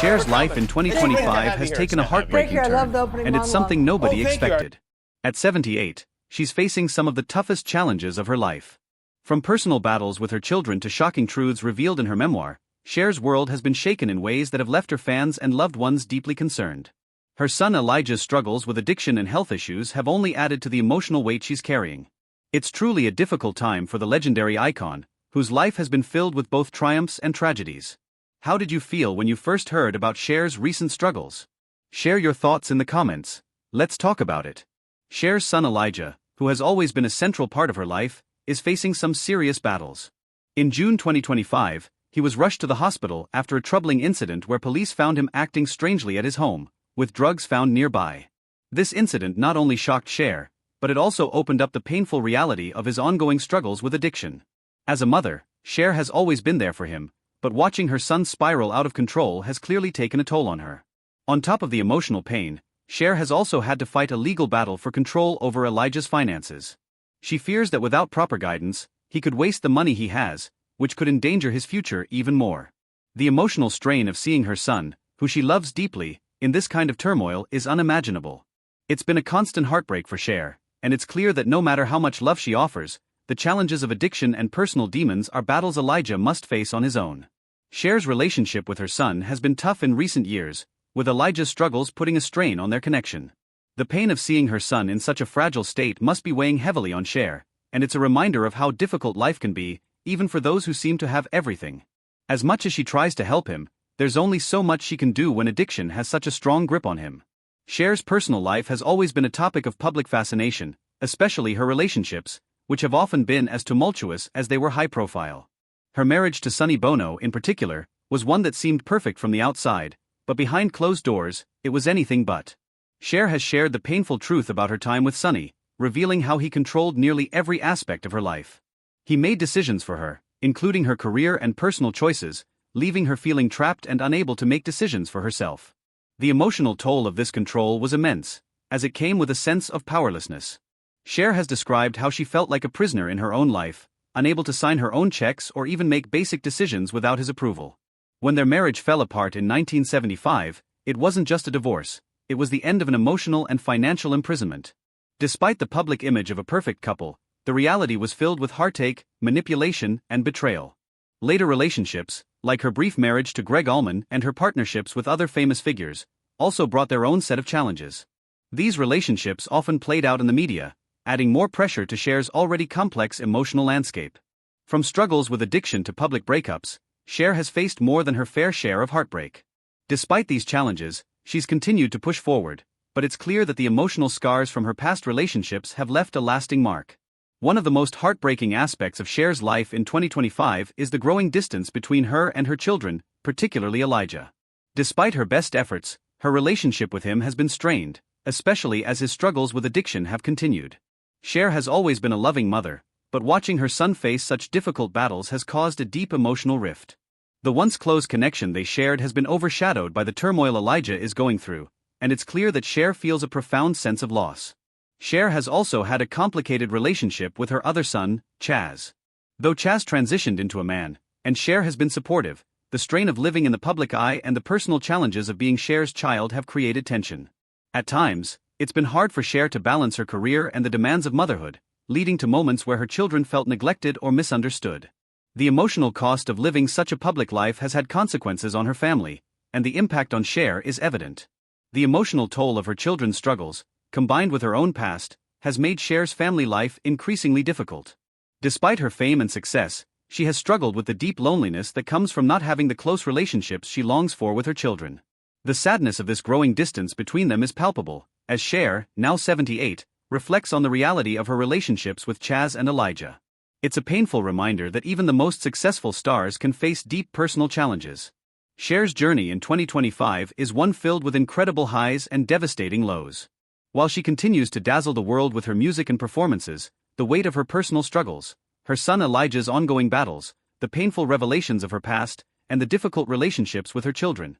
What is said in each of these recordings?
Cher's life in 2025 has taken a heartbreaking turn, and it's something nobody expected. At 78, she's facing some of the toughest challenges of her life. From personal battles with her children to shocking truths revealed in her memoir, Cher's world has been shaken in ways that have left her fans and loved ones deeply concerned. Her son Elijah's struggles with addiction and health issues have only added to the emotional weight she's carrying. It's truly a difficult time for the legendary icon, whose life has been filled with both triumphs and tragedies. How did you feel when you first heard about Cher's recent struggles? Share your thoughts in the comments. Let's talk about it. Cher's son Elijah, who has always been a central part of her life, is facing some serious battles. In June 2025, he was rushed to the hospital after a troubling incident where police found him acting strangely at his home, with drugs found nearby. This incident not only shocked Cher, but it also opened up the painful reality of his ongoing struggles with addiction. As a mother, Cher has always been there for him, but watching her son spiral out of control has clearly taken a toll on her. On top of the emotional pain, Cher has also had to fight a legal battle for control over Elijah's finances. She fears that without proper guidance, he could waste the money he has, which could endanger his future even more. The emotional strain of seeing her son, who she loves deeply, in this kind of turmoil is unimaginable. It's been a constant heartbreak for Cher, and it's clear that no matter how much love she offers, the challenges of addiction and personal demons are battles Elijah must face on his own. Cher's relationship with her son has been tough in recent years, with Elijah's struggles putting a strain on their connection. The pain of seeing her son in such a fragile state must be weighing heavily on Cher, and it's a reminder of how difficult life can be, even for those who seem to have everything. As much as she tries to help him, there's only so much she can do when addiction has such a strong grip on him. Cher's personal life has always been a topic of public fascination, especially her relationships, which have often been as tumultuous as they were high-profile. Her marriage to Sonny Bono, in particular, was one that seemed perfect from the outside, but behind closed doors, it was anything but. Cher has shared the painful truth about her time with Sonny, revealing how he controlled nearly every aspect of her life. He made decisions for her, including her career and personal choices, leaving her feeling trapped and unable to make decisions for herself. The emotional toll of this control was immense, as it came with a sense of powerlessness. Cher has described how she felt like a prisoner in her own life, unable to sign her own checks or even make basic decisions without his approval. When their marriage fell apart in 1975, it wasn't just a divorce, it was the end of an emotional and financial imprisonment. Despite the public image of a perfect couple, the reality was filled with heartache, manipulation, and betrayal. Later relationships, like her brief marriage to Greg Allman and her partnerships with other famous figures, also brought their own set of challenges. These relationships often played out in the media, adding more pressure to Cher's already complex emotional landscape. From struggles with addiction to public breakups, Cher has faced more than her fair share of heartbreak. Despite these challenges, she's continued to push forward, but it's clear that the emotional scars from her past relationships have left a lasting mark. One of the most heartbreaking aspects of Cher's life in 2025 is the growing distance between her and her children, particularly Elijah. Despite her best efforts, her relationship with him has been strained, especially as his struggles with addiction have continued. Cher has always been a loving mother, but watching her son face such difficult battles has caused a deep emotional rift. The once close connection they shared has been overshadowed by the turmoil Elijah is going through, and it's clear that Cher feels a profound sense of loss. Cher has also had a complicated relationship with her other son, Chaz. Though Chaz transitioned into a man, and Cher has been supportive, the strain of living in the public eye and the personal challenges of being Cher's child have created tension. At times, it's been hard for Cher to balance her career and the demands of motherhood, leading to moments where her children felt neglected or misunderstood. The emotional cost of living such a public life has had consequences on her family, and the impact on Cher is evident. The emotional toll of her children's struggles, combined with her own past, has made Cher's family life increasingly difficult. Despite her fame and success, she has struggled with the deep loneliness that comes from not having the close relationships she longs for with her children. The sadness of this growing distance between them is palpable, as Cher, now 78, reflects on the reality of her relationships with Chaz and Elijah. It's a painful reminder that even the most successful stars can face deep personal challenges. Cher's journey in 2025 is one filled with incredible highs and devastating lows. While she continues to dazzle the world with her music and performances, the weight of her personal struggles, her son Elijah's ongoing battles, the painful revelations of her past, and the difficult relationships with her children,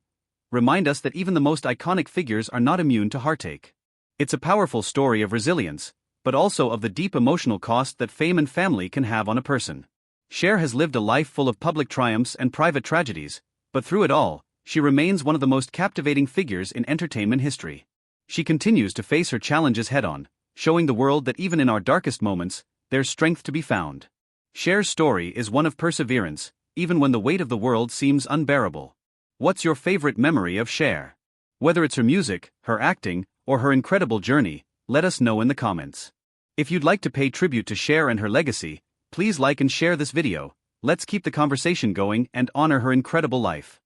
remind us that even the most iconic figures are not immune to heartache. It's a powerful story of resilience, but also of the deep emotional cost that fame and family can have on a person. Cher has lived a life full of public triumphs and private tragedies, but through it all, she remains one of the most captivating figures in entertainment history. She continues to face her challenges head-on, showing the world that even in our darkest moments, there's strength to be found. Cher's story is one of perseverance, even when the weight of the world seems unbearable. What's your favorite memory of Cher? Whether it's her music, her acting, or her incredible journey, let us know in the comments. If you'd like to pay tribute to Cher and her legacy, please like and share this video. Let's keep the conversation going and honor her incredible life.